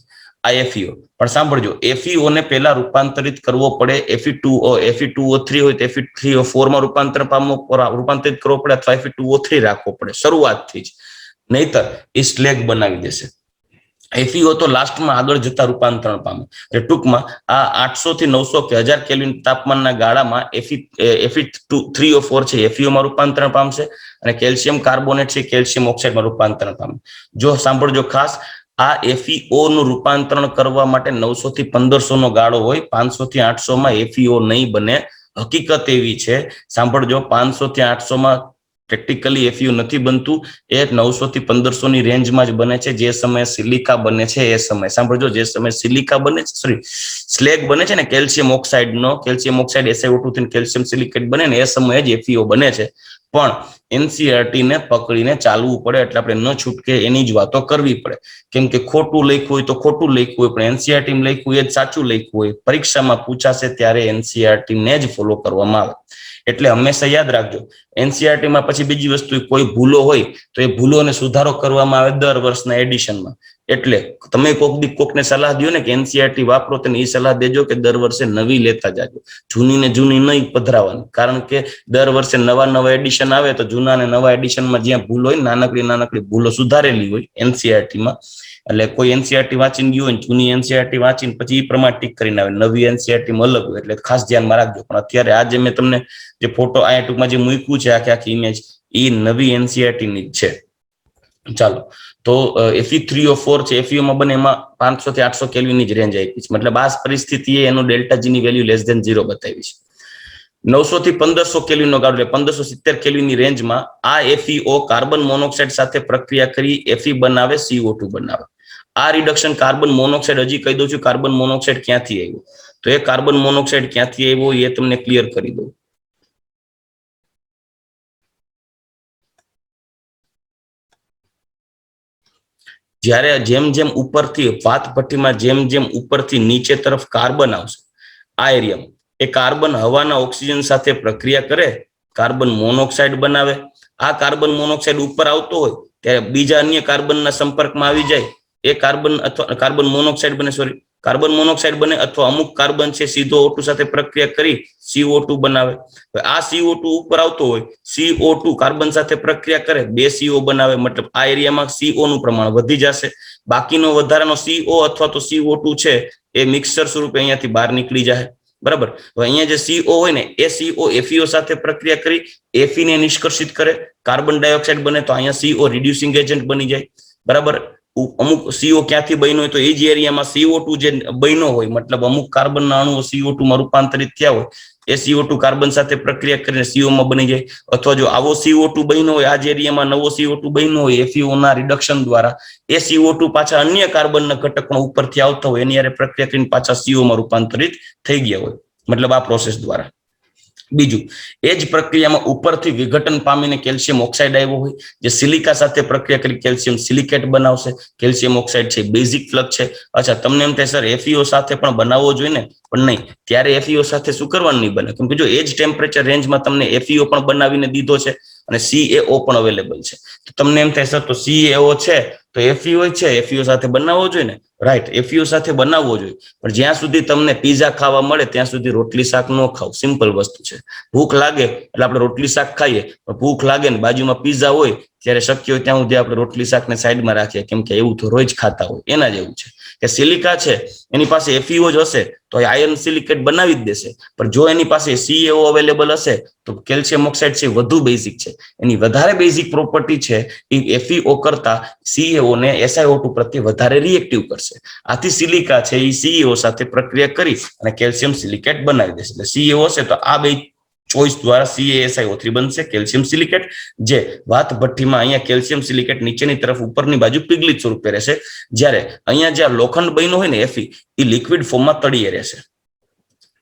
આ FeO પણ સાંભળજો, FeO ને પહેલા રૂપાંતરિત કરવો પડે. Fe2O3 હોય તો Fe3O4 માં રૂપાંતરિત કરવો પડે અથવા Fe2O3 રાખવો પડે શરૂઆતથી જ, નહીતર એ સ્લેગ બનાવી દેશે. FeO તો લાસ્ટમાં આગળ જતા રૂપાંતરણ પામે. એટલે ટૂંકમાં આ 800 થી 900 કે 1000 કેલ્વિન તાપમાનના ગાળામાં Fe3O4 છે FeO માં રૂપાંતરણ પામશે અને કેલ્શિયમ કાર્બોનેટ છે કેલ્શિયમ ઓક્સાઇડમાં રૂપાંતરણ પામે. જો સાંભળજો ખાસ, આ FeO નું રૂપાંતરણ કરવા માટે 900 થી 1500 નો ગાળો હોય, 500 થી 800 માં FeO નહીં બને. હકીકત એવી છે, સાંભળજો, 500 થી 800 માં પ્રેક્ટિકલી FeO નથી બનતું, એ 900 થી 1500 ની રેન્જમાં જ બને છે. જે સમયે સિલિકા બને છે એ સમય, સાંભળજો, જે સમયે સિલિકા બને છે, સોરી સ્લેગ બને છે ને કેલ્શિયમ ઓક્સાઇડ નો, કેલ્શિયમ ઓક્સાઇડ SiO2 થી કેલ્શિયમ સિલિકેટ બને ને એ સમયે જ FeO બને છે. પણ એનસીઆરટી ને પકડીને ચાલવું પડે, એટલે આપણે ન છૂટકે એની જ વાતો કરવી પડે. કેમ કે ખોટું લખ્યું હોય તો ખોટું લખ્યું હોય, પણ એનસીઆરટી માં લખ્યું એ જ સાચું લખ્યું હોય. પરીક્ષામાં પૂછાશે ત્યારે એનસીઆરટી ને જ ફોલો કરવામાં આવે. એટલે હંમેશા યાદ રાખજો, એનસીઆરટી માં પછી બીજી વસ્તુ કોઈ ભૂલો હોય તો એ ભૂલોને સુધારો કરવામાં આવે દર વર્ષના એડિશનમાં. એટલે તમે કોકને સલાહ દો ને કે એનસીઆરટી વાપરો, તેને એ સલાહ દેજો કે દર વર્ષે નવી લેતા જાજો, જૂની ને જૂની નહીં પધરાવાની. કારણ કે દર વર્ષે નવા એડિશન આવે તો જૂના ને નવા એડિશનમાં જ્યાં ભૂલ હોય, નાનકડી ભૂલો સુધારેલી હોય એનસીઆરટીમાં, એટલે કોઈ એનસીઆરટી વાંચીને ગયું હોય, જૂની એનસીઆરટી વાંચીને પછી એ પ્રમાણે ટીક કરીને આવે, નવી એનસીઆરટીમાં અલગ હોય. એટલે ખાસ ધ્યાનમાં રાખજો. પણ અત્યારે આજે મેં તમને જે ફોટો આ ટૂંકમાં જે મૂક્યું છે આખી ઇમેજ, એ નવી એનસીઆરટી ની જ છે. ચાલો, તો Fe3O4 છે FeO માં બને, એમાં 500 થી 800 કેલ્વિન ની જ રેન્જ આપી છે. મતલબ આ પરિસ્થિતિએ એનો ડેલ્ટા જી ની વેલ્યુ લેસ ધેન 0 બતાવી છે. 900 થી 1500 કેલ્વિન નો ગાળો, એટલે 1570 કેલ્વિન ની રેન્જમાં આ FeO કાર્બન મોનોક્સાઇડ સાથે પ્રક્રિયા કરી Fe બનાવે, CO2 બનાવે. આ રિડક્શન કાર્બન મોનોક્સાઇડ, હજી કહી દઉં છું કાર્બન મોનોક્સાઇડ ક્યાંથી આવ્યું, તો એ કાર્બન મોનોક્સાઇડ ક્યાંથી આવ્યો એ તમને ક્લિયર કરી દઉં. જ્યારે જેમ જેમ ઉપરથી વાત ભઠ્ઠીમાં જેમ ઉપરથી નીચે તરફ કાર્બન આવશે, આ એરિયામાં એ કાર્બન હવાના ઓક્સિજન સાથે પ્રક્રિયા કરે, કાર્બન મોનોક્સાઇડ બનાવે. આ કાર્બન મોનોક્સાઇડ ઉપર આવતો હોય ત્યારે બીજા અન્ય કાર્બનના સંપર્કમાં આવી જાય, એ કાર્બન અથવા કાર્બન મોનોક્સાઇડ બને, સોરી કાર્બન મોનોક્સાઇડ બને, અથવા અમુક કાર્બન છે સીધો O2 સાથે પ્રક્રિયા કરી CO2 બનાવે. આ CO2 ઉપર આવતો હોય, CO2 કાર્બન સાથે પ્રક્રિયા કરે, 2 CO બનાવે. મતલબ આ એરિયામાં CO નું પ્રમાણ વધી જશે. બાકીનો વધારાનો CO અથવા તો CO2 છે એ મિક્સર સ્વરૂપે અહીંયાથી બહાર નીકળી જાય. બરાબર. હવે અહીંયા જે CO હોય ને એ CO FeO સાથે પ્રક્રિયા કરી Fe ને નિષ્કર્ષિત કરે, કાર્બન ડાયોક્સાઇડ બને, તો અહીંયા CO રિડ્યુસિંગ એજન્ટ બની જાય. બરાબર. અમુક CO ક્યાંથી બન્યો હોય તો એ જ એરિયામાં CO2 જે બન્યો હોય, મતલબ અમુક કાર્બનના અણુઓ CO2 માં રૂપાંતરિત થયા હોય એ CO2 કાર્બન સાથે પ્રક્રિયા કરીને CO માં બની જાય, અથવા જો આવો CO2 બન્યો હોય, આ જ એરિયામાં નવો CO2 બન્યો હોય FeO ના રિડક્શન દ્વારા, એ CO2 પાછા અન્ય કાર્બનના ઘટકો ઉપરથી આવતા હોય એની હારે પ્રક્રિયા કરીને પાછા CO માં રૂપાંતરિત થઈ ગયા હોય, મતલબ આ પ્રોસેસ દ્વારા. બીજું, એ જ પ્રક્રિયામાં ઉપરથી વિઘટન પામીને કેલ્શિયમ ઓક્સાઇડ આવ્યો હોય, જે સિલિકા સાથે પ્રક્રિયા કરી કેલ્શિયમ સિલિકેટ બનાવશે. કેલ્શિયમ ઓક્સાઇડ છે બેઝિક ફ્લગ છે. અચ્છા, તમને એમ થાય સર FeO સાથે પણ બનાવવો જોઈએ ને, પણ નહીં, ત્યારે FeO સાથે શું કરવાનું નહીં બને, કેમ કે જો એ જ ટેમ્પરેચર રેન્જમાં તમને FeO પણ બનાવીને દીધો છે અને CaO પણ અવેલેબલ છે, તો તમને એમ થાય સર તો CaO છે તો FeO છે, FeO સાથે બનાવવો જોઈએ ને. રાઈટ, FeO સાથે બનાવવો જોઈએ, પણ જ્યાં સુધી તમને પીઝા ખાવા મળે ત્યાં સુધી રોટલી શાક ન ખાવ. સિમ્પલ વસ્તુ છે. ભૂખ લાગે એટલે આપણે રોટલી શાક ખાઈએ, ભૂખ લાગે ને બાજુમાં પીઝા હોય ત્યારે શક્ય હોય ત્યાં સુધી આપણે રોટલી શાકને સાઈડમાં રાખીએ, કેમ કે એવું તો રોજ ખાતા હોય. એના જેવું છે કે સિલિકા છે એની પાસે FeO જ હશે તો આયર્ન સિલિકેટ બનાવી જ દેશે, પણ જો એની પાસે CaO અવેલેબલ હશે તો કેલ્શિયમ ઓક્સાઇડ છે વધુ બેઝિક છે, એની વધારે બેઝિક પ્રોપર્ટી છે એ FeO કરતા CaO ને SiO2 પ્રત્યે વધારે રિએક્ટિવ કરશે. આથી સિલિકા છે એ CaO સાથે પ્રક્રિયા કરી અને કેલ્શિયમ સિલિકેટ બનાવી દેશે. એટલે CaO હશે તો આ બે ચોઈસ દ્વારા CaSiO3 બનશે, કેલ્શિયમ સિલિકેટ, જે વાત ભઠ્ઠીમાં અહીંયા કેલ્શિયમ સિલિકેટ નીચેની તરફ ઉપરની બાજુ પિગલિત સ્વરૂપે રહેશે, જ્યારે અહીંયા જ્યાં લોખંડ બન્યું હોય ને Fe એ લિક્વિડ ફોર્મમાં તળિયે રહેશે.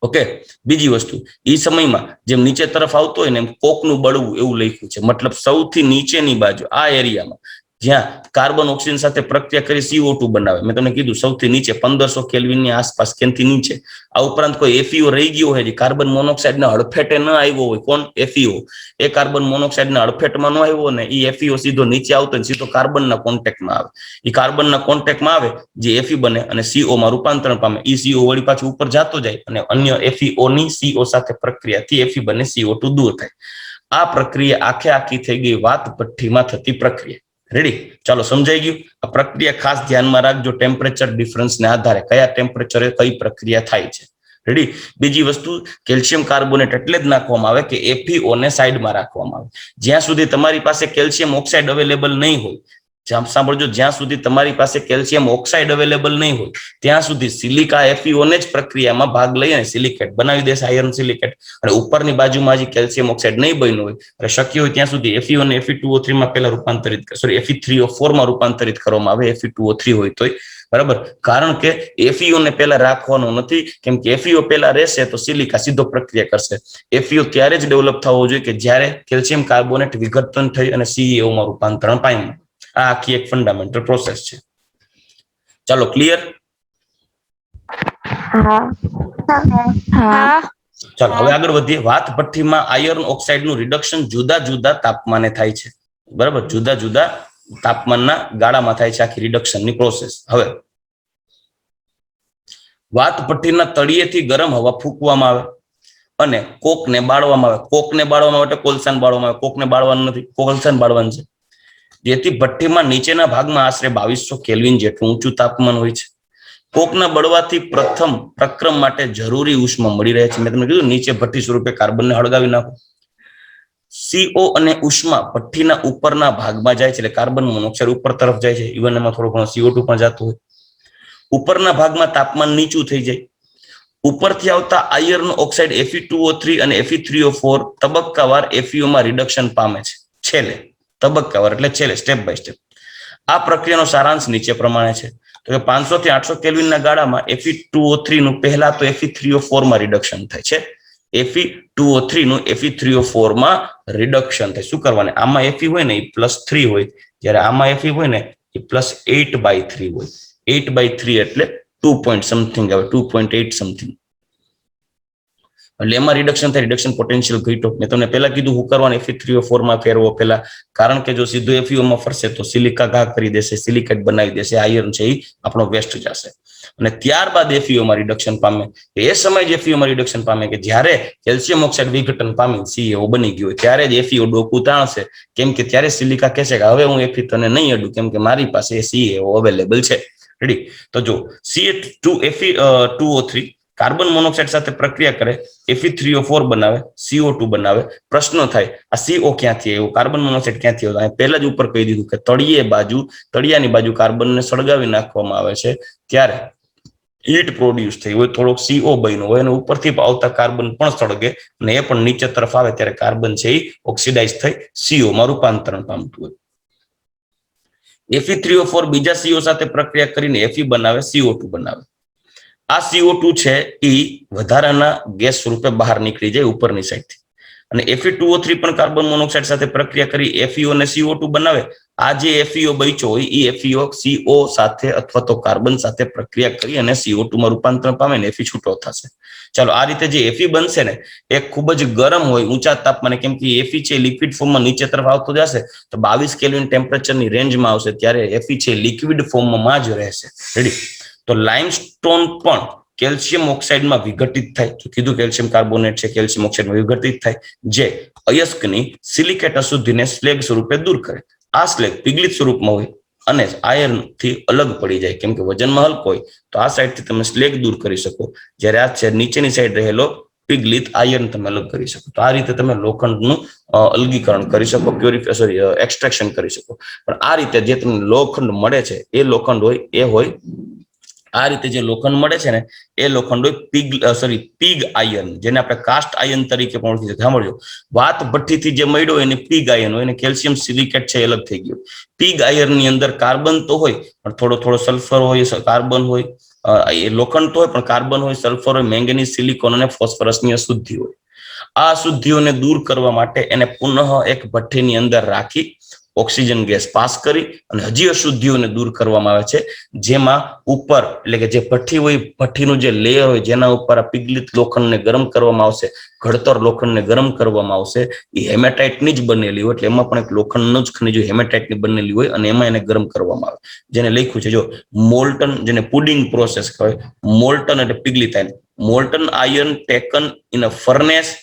ઓકે. બીજી વસ્તુ, એ સમયમાં જેમ નીચે તરફ આવતો હોય ને એમ કોકનું બળવું એવું લખ્યું છે, મતલબ સૌથી નીચેની બાજુ આ એરિયામાં જ્યાં કાર્બન ઓક્સિજન સાથે પ્રક્રિયા કરી CO2 બનાવે, મેં તમને કીધું સૌથી નીચે 1500 કેલ્વિનની આસપાસ, કેનથી નીચે. આ ઉપરાંત કોઈ FeO રહી ગયો હોય જે કાર્બન મોનોક્સાઇડના હડફેટે ન આવ્યો હોય, કોણ FeO, એ કાર્બન મોનોક્સાઇડના હડફેટમાં ન આવ્યો ને એ FeO સીધો નીચે આવતો ને સીધો કાર્બનના કોન્ટેક્ટમાં આવે. એ કાર્બનના કોન્ટેક્ટમાં આવે જે Fe બને અને CO માં રૂપાંતરણ પામે. એ CO વળી પાછું ઉપર જતો જાય અને અન્ય FeO ની CO સાથે પ્રક્રિયાથી Fe બને, CO2 દૂર થાય. આ પ્રક્રિયા આખે આખી થઈ ગઈ વાત ભઠ્ઠીમાં થતી પ્રક્રિયા. રેડી? ચાલો, સમજાઈ ગયું. આ પ્રક્રિયા ખાસ ધ્યાનમાં રાખજો, ટેમ્પરેચર ડિફરન્સને આધારે કયા ટેમ્પરેચરે કઈ પ્રક્રિયા થાય છે. રેડી? બીજી વસ્તુ, કેલ્શિયમ કાર્બોનેટ એટલે જ નાખવામાં આવે કે FeO ને સાઈડમાં રાખવામાં આવે. જ્યાં સુધી તમારી પાસે કેલ્શિયમ ઓક્સાઇડ અવેલેબલ નહીં હોય, સાંભળજો, જ્યાં સુધી તમારી પાસે કેલ્શિયમ ઓક્સાઇડ અવેલેબલ નહીં હોય ત્યાં સુધી સિલિકા FeO ને જ પ્રક્રિયામાં ભાગ લઈ અને સિલિકેટ બનાવી દેશે, આયર્ન સિલિકેટ. અને ઉપરની બાજુમાં જે કેલ્શિયમ ઓક્સાઇડ નહીં બન્યું હોય અને શક્ય હોય ત્યાં સુધી FeO ને Fe2O3 માં પહેલા રૂપાંતરિત, Fe3O4 માં રૂપાંતરિત કરવામાં આવે, Fe2O3 હોય તોય. બરાબર? કારણ કે FeO ને પહેલા રાખવાનું નથી, કેમ કે FeO પહેલા રહેશે તો સિલિકા સીધો પ્રક્રિયા કરશે. FeO ત્યારે જ ડેવલપ થવો જોઈએ કે જ્યારે કેલ્શિયમ કાર્બોનેટ વિઘટન થઈ અને CaO માં રૂપાંતરણ પામ્યું. આ આખી એક ફંડામેન્ટલ પ્રોસેસ છે. ચાલો, ક્લિયર? ચાલો હવે આગળ વધીએ. વાત ભઠ્ઠીમાં આયર્ન ઓક્સાઇડનું રિડક્શન જુદા જુદા તાપમાને થાય છે. બરાબર? જુદા જુદા તાપમાનના ગાળામાં થાય છે આખી રિડક્શનની પ્રોસેસ. હવે વાત ભઠ્ઠીના તળિયેથી ગરમ હવા ફૂંકવામાં આવે અને કોકને બાળવામાં આવે. કોકને બાળવા માટે કોલસાને બાળવામાં આવે, કોકને બાળવાનું નથી, કોલસાને બાળવાનું છે. જેથી ભઠ્ઠીમાં નીચેના ભાગમાં આશરે 2200 કેલ્વિન જેટલું ઊંચું તાપમાન હોય છે. કોકના બળવાથી પ્રથમ પ્રક્રમ માટે જરૂરી ઉષ્મા મળી રહે છે. મેં તમને કીધું નીચે ભઠ્ઠી સ્વરૂપે કાર્બનને હળગાવી નાખો. CO અને ઉષ્મા ભઠ્ઠીના ઉપરના ભાગમાં જાય છે, એટલે કાર્બન મોનોક્સાઇડ ઉપર તરફ જાય છે. ઇવન એમાં થોડો ઘણો CO2 પણ જતો હોય. ઉપરના ભાગમાં તાપમાન નીચું થઈ જાય. ઉપરથી આવતા આયર્ન ઓક્સાઇડ Fe2O3 અને Fe3O4 તબક્કાવાર FeO માં રિડક્શન પામે છે. છેલ્લે તબક્કાવાર એટલે છેલ્લે, સ્ટેપ બાય સ્ટેપ. આ પ્રક્રિયાનો સારાંશ નીચે પ્રમાણે છે. તો કે 500 થી 800 કેલ્વિનના ગાળામાં Fe2O3 નું પહેલા તો Fe3O4 માં રિડક્શન થાય છે. Fe2O3 નું Fe3O4 માં રિડક્શન થાય. શું કરવાનું? આમાં Fe હોય ને એ +3 હોય, જ્યારે આમાં Fe હોય ને એ +8/3 હોય. 8/3 એટલે 2 point something આવે, 2.8 સમથિંગ. એટલે એમાં રિડક્શન થાય, રિડક્શન પોટેન્શિયલ ઘટ્યો. મેં તમને પહેલા કીધું હું કરવાનું, Fe3O4 માં ફેરવો પહેલા, કારણ કે જો સીધું FeO માં ફરશે તો સિલિકા ઘા કરી દેશે, સિલિકેટ બનાવી દેશે, આયર્ન છે એ આપણો વેસ્ટ જશે. અને ત્યારબાદ FeO માં રિડક્શન પામે. એ સમય જે FeO માં રિડક્શન પામે કે જ્યારે કેલ્શિયમ ઓક્સાઇડ વિઘટન પામી CaO બની ગયું ત્યારે જ FeO ડોકું તાણશે, કેમ કે ત્યારે સિલિકા કહેશે કે હવે હું Fe તને નહીં અડું, કેમ કે મારી પાસે CaO અવેલેબલ છે. રેડી? તો જો Fe2O3 કાર્બન મોનોક્સાઇડ સાથે પ્રક્રિયા કરે, Fe3O4 બનાવે, CO2 બનાવે. પ્રશ્ન થાય આ CO ક્યાંથી આવ્યો, કાર્બન મોનોક્સાઇડ ક્યાંથી આવ્યો? પહેલા જ ઉપર કહી દીધું કે તળિયાની બાજુ કાર્બનને સળગાવી નાખવામાં આવે છે, ત્યારે હીટ પ્રોડ્યુસ થઈ હોય, થોડોક CO બન્યો હોય અને ઉપરથી આવતા કાર્બન પણ સળગે અને એ પણ નીચે તરફ આવે ત્યારે કાર્બન છે એ ઓક્સિડાઇઝ થઈ CO માં રૂપાંતરણ પામતું હોય. Fe3O4 બીજા CO સાથે પ્રક્રિયા કરીને Fe બનાવે, CO2 બનાવે. આ CO2 છે એ વધારાના ગેસ સ્વરૂપે બહાર નીકળી જાય ઉપરની સાઈડથી. અને Fe2O3 પણ કાર્બન મોનોક્સાઇડ સાથે પ્રક્રિયા કરી FeO અને CO2 બનાવે. આ જે FeO બચ્યો હોય એ FeO CO સાથે અથવા તો કાર્બન સાથે પ્રક્રિયા કરી અને CO2 માં રૂપાંતર પામે ને Fe છૂટો થશે. ચાલો, આ રીતે જે Fe બનશે ને એ ખૂબ જ ગરમ હોય, ઊંચા તાપમાને, કેમ કે Fe છે લિક્વિડ ફોર્મમાં નીચે તરફ આવતો જશે તો 22 કેલ્વિન ટેમ્પરેચરની રેન્જમાં આવશે, ત્યારે Fe છે લિક્વિડ ફોર્મમાં જ રહેશે. રેડી? તો લાઇમસ્ટોન પણ કેલ્શિયમ ઓક્સાઇડમાં વિઘટિત થાય, તો કીધું કેલ્શિયમ કાર્બોનેટ છે, કેલ્શિયમ ઓક્સાઇડમાં વિઘટિત થાય, જે અયસ્કની સિલિકેટ અશુદ્ધિને સ્લેગ સ્વરૂપે દૂર કરે. આ સ્લેગ પિગલિત સ્વરૂપમાં હોય અને આયર્ન થી અલગ પડી જાય, કેમ કે વજનમાં હલકો હોય તો આ સાઈડથી તમે સ્લેગ દૂર કરી શકો, જ્યારે આ છે નીચેની સાઈડ રહેલો પિગલિત આયર્ન તમે અલગ કરી શકો. તો આ રીતે તમે લોખંડનું અલગીકરણ કરી શકો, એક્સ્ટ્રેક્શન કરી શકો. પણ આ રીતે જે તમને લોખંડ મળે છે એ લોખંડ હોય એ હોય આ રીતે જે લોખંડ મળે છે ને એ લોખંડ હોય પીગ આયર્ન, જેને આપણે કાસ્ટ આયર્ન તરીકે પણ ઓળખી શકીએ. સાંભળજો, વાત ભઠ્ઠીથી જે મળ્યો એને પીગ આયર્ન હોય, એને કેલ્શિયમ સિલિકેટ છે અલગ થઈ ગયું. પીગ આયર્ન ની અંદર કાર્બન તો હોય પણ થોડો થોડો સલ્ફર હોય, કાર્બન હોય, એ લોખંડ તો હોય પણ કાર્બન હોય, સલ્ફર હોય, મેંગેનીઝ, સિલિકોન અને ફોસ્ફરસની અશુદ્ધિ હોય. આ અશુદ્ધિઓને દૂર કરવા માટે એને પુનઃ એક ભઠ્ઠીની અંદર રાખી ઓક્સિજન ગેસ પાસ કરી અને હજી અશુદ્ધિઓને દૂર કરવામાં આવે છે, જેમાં ઉપર એટલે કે જે ભઠ્ઠી હોય, ભઠ્ઠીનું જે લેયર હોય જેના ઉપર આ પિગલિત લોખંડને ગરમ કરવામાં આવશે, ઘડતર લોખંડને ગરમ કરવામાં આવશે, એ હેમેટાઇટની જ બનેલી હોય, એટલે એમાં પણ એક લોખંડનું જ ખનિજ હેમેટાઇટની બનેલી હોય અને એમાં એને ગરમ કરવામાં આવે. જેને લખ્યું છે જો મોલ્ટન, જેને પુડિંગ પ્રોસેસ કહેવાય, મોલ્ટન એટલે પિગલિત iron, molten iron taken in a furnace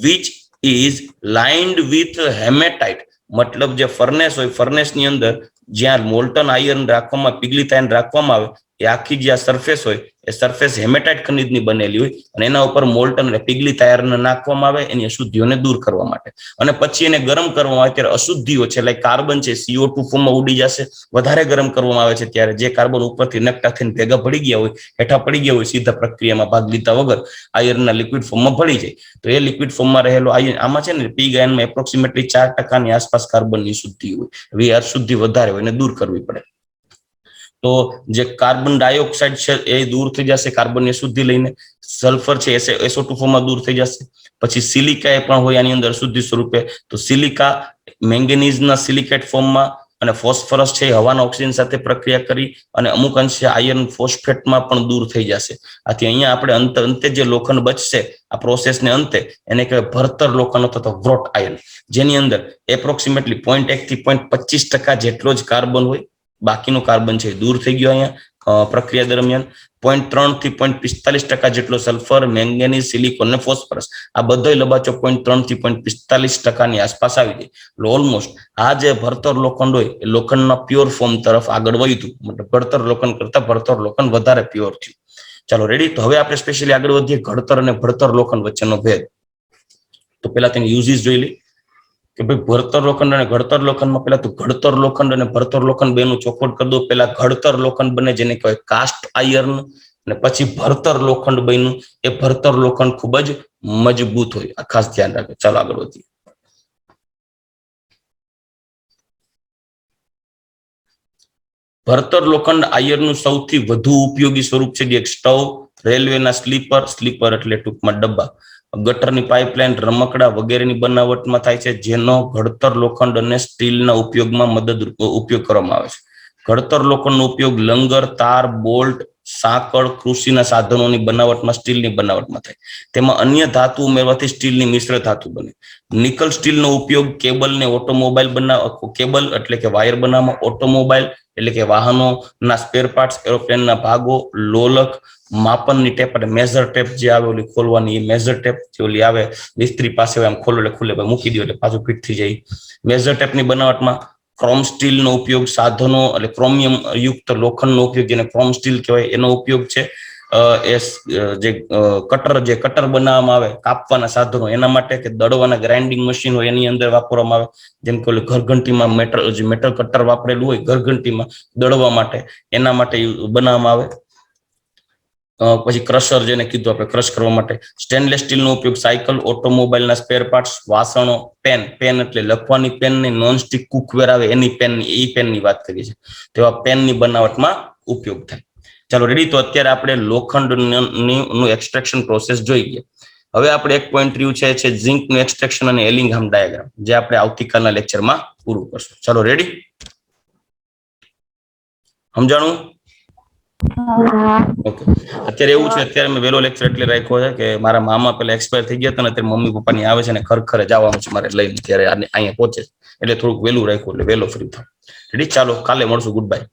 which is lined with haematite. મતલબ જે ફર્નેસ હોય, ફર્નેસની અંદર જ્યાં મોલ્ટન આયર્ન રાખવામાં, પિગલિત આયર્ન રાખવામાં આવે, એ આખી જે સરફેસ હોય એ સરફેસ હેમેટાઇટ ખનિજની બનેલી હોય અને એના ઉપર મોલ્ટન એટલે પિગલિત આયર્ન નાખવામાં આવે એની અશુદ્ધિઓને દૂર કરવા માટે. અને પછી એને ગરમ કરવામાં આવે ત્યારે અશુદ્ધિઓ છે, લાઈક કાર્બન છે, CO2 ફોર્મમાં ઉડી જશે. વધારે ગરમ કરવામાં આવે છે ત્યારે જે કાર્બન ઉપરથી નકટા થઈને ભેગા પડી ગયા હોય, હેઠા પડી ગયા હોય, સીધા પ્રક્રિયામાં ભાગ લીધા વગર આયર્નના લિક્વિડ ફોર્મમાં ભળી જાય. તો એ લિક્વિડ ફોર્મમાં રહેલો આયર્ન, આમાં છે ને પીગ આયર્નમાં એપ્રોક્સિમેટલી 4% આસપાસ કાર્બનની શુદ્ધિ હોય, એ અશુદ્ધિ વધારે હોય એને દૂર કરવી પડે. તો જે કાર્બન ડાયોક્સાઇડ છે એ દૂર થઈ જશે કાર્બનની શુદ્ધિ લઈને, સલ્ફર છે SO2 ફોર્મમાં દૂર થઈ જશે. પછી સિલિકા એ પણ હોય આની અંદર શુદ્ધિ સ્વરૂપે, તો સિલિકા મેંગેનીઝના સિલિકેટ ફોર્મમાં અને ફોસ્ફરસ છે હવાના ઓક્સિજન સાથે પ્રક્રિયા કરી અને અમુક અંશે આયર્ન ફોસ્ફેટમાં પણ દૂર થઈ જશે. આથી અહીંયા આપણે અંતે જે લોખંડ બચશે આ પ્રોસેસને અંતે એને કહેવાય ભરતર લોખંડ અથવા તો વ્રોટ આયર્ન, જેની અંદર એપ્રોક્સિમેટલી 0.1 થી 0.25% જેટલો જ કાર્બન હોય, બાકીનો કાર્બન છે દૂર થઈ ગયો અહીંયા પ્રક્રિયા દરમિયાન. 0.3 થી 0.45% જેટલો સલ્ફર, મેંગેનીઝ, સિલિકોન અને ફોસ્ફરસ, આ બધો લબાચો 0.3 થી 0.45% આસપાસ આવી જાય. ઓલમોસ્ટ આ જે ભરતર લોખંડ હોય એ લોખંડના પ્યોર ફોર્મ તરફ આગળ વધ્યું, મતલબ ઘડતર લોખંડ કરતા ભરતર લોખંડ વધારે પ્યોર થયું. ચાલો રેડી. તો હવે આપણે સ્પેશિયલી આગળ વધીએ ઘડતર અને ભરતર લોખંડ વચ્ચેનો ભેદ. તો પેલા તેની યુઝિસ જોઈ લઈએ કે ભાઈ ભરતર લોખંડ અને ઘડતર લોખંડમાં પેલા તો ઘડતર લોખંડ અને ભરતર લોખંડ બેનું ચોખવટ કરી દો. પેલા ઘડતર લોખંડ બને જેને કહેવાય કાસ્ટ આયર્ન, અને પછી ભરતર લોખંડ બન્યું. એ ભરતર લોખંડ ખૂબ જ મજબૂત હોય, આ ખાસ ધ્યાન રાખજો. ચાલો આગળ વધીએ. ભરતર લોખંડ આયર્નનું સૌથી વધુ ઉપયોગી સ્વરૂપ છે, જે સ્ટવ, રેલવેના સ્લીપર એટલે ટૂંકમાં ડબ્બા, ગટરની પાઇપલાઇન, રમકડા વગેરેની બનાવટમાં થાય છે, જેનો ઘડતર લોખંડ અને સ્ટીલના ઉપયોગમાં ઉપયોગ કરવામાં આવે છે. ઘડતર લોખંડનો ઉપયોગ લંગર, તાર, બોલ્ટ, સાંકળ, કૃષિના સાધનોની બનાવટમાં, સ્ટીલની બનાવટમાં થાય. તેમાં અન્ય ધાતુ ઉમેરવાથી સ્ટીલની મિશ્ર ધાતુ બને. નિકલ સ્ટીલનો ઉપયોગ કેબલને ઓટોમોબાઈલ કેબલ એટલે કે વાયર બનાવવામાં, ઓટોમોબાઈલ એટલે કે વાહનોના સ્પેર પાર્ટ્સ, એરોપ્લેનના ભાગો, લોલક, માપનની ટેપ અને મેઝર ટેપ જે આવે ઓલી ખોલવાની, એ મેઝર ટેપ જે ઓલી આવે મિસ્ત્રી પાસે આમ ખોલો એટલે ખુલે, મૂકી દો એટલે પાછું ફિટ થઈ જાય. મેઝર ટેપની બનાવટમાં ક્રોમ સ્ટીલનો ઉપયોગ, સાધનો એટલે ક્રોમિયમ યુક્ત લોખંડનો ઉપયોગ, જેને ક્રોમ સ્ટીલ કહેવાય, એનો ઉપયોગ છે. જે કટર બનાવવામાં આવે કાપવાના સાધનો એના માટે, કે દળવાના ગ્રાઇન્ડિંગ મશીન હોય એની અંદર વાપરવામાં આવે, જેમ કે ઘરઘંટીમાં મેટલ કટર વાપરેલું હોય ઘરઘંટીમાં દળવા માટે, એના માટે બનાવવામાં આવે. પછી ક્રશર જેને કીધું આપણે ક્રશ કરવા માટે, સ્ટેનલેસ સ્ટીલનો ઉપયોગ સાયકલ, ઓટોમોબાઈલના સ્પેર પાર્ટ્સ, વાસણો, પેન એટલે લખવાની પેન ની, નોનસ્ટિક કુકવેર આવે એની પેન, એ પેનની વાત કરીએ છીએ, તેવા પેનની બનાવટમાં ઉપયોગ થાય. ચાલો રેડી. તો અત્યારે આપણે લોખંડનું એક્સટ્રેક્શન પ્રોસેસ જોઈ ગયા. હવે આપણે એક પોઈન્ટ રહ્યું છે ઝિંકનું એક્સટ્રેક્શન અને એલિંગહામ ડાયાગ્રામ, જે આપણે આવતીકાલના લેક્ચરમાં પૂરું કરશું. ચાલો રેડી, સમજાણું? ઓકે. અત્યારે એવું છે, અત્યારે મેં વહેલો લેક્ચર એટલે રાખ્યો છે કે મારા મામા પેલા એક્સપાયર થઈ ગયા હતા ને, અત્યારે મમ્મી પપ્પાની આવે છે ને ખરેખર જવાનું છે મારે લઈને, ત્યારે અહીંયા પહોંચે, એટલે થોડુંક વહેલું રાખ્યું, એટલે વહેલો ફ્રી થાવ. રેડી, ચાલો કાલે મળશું. Good bye.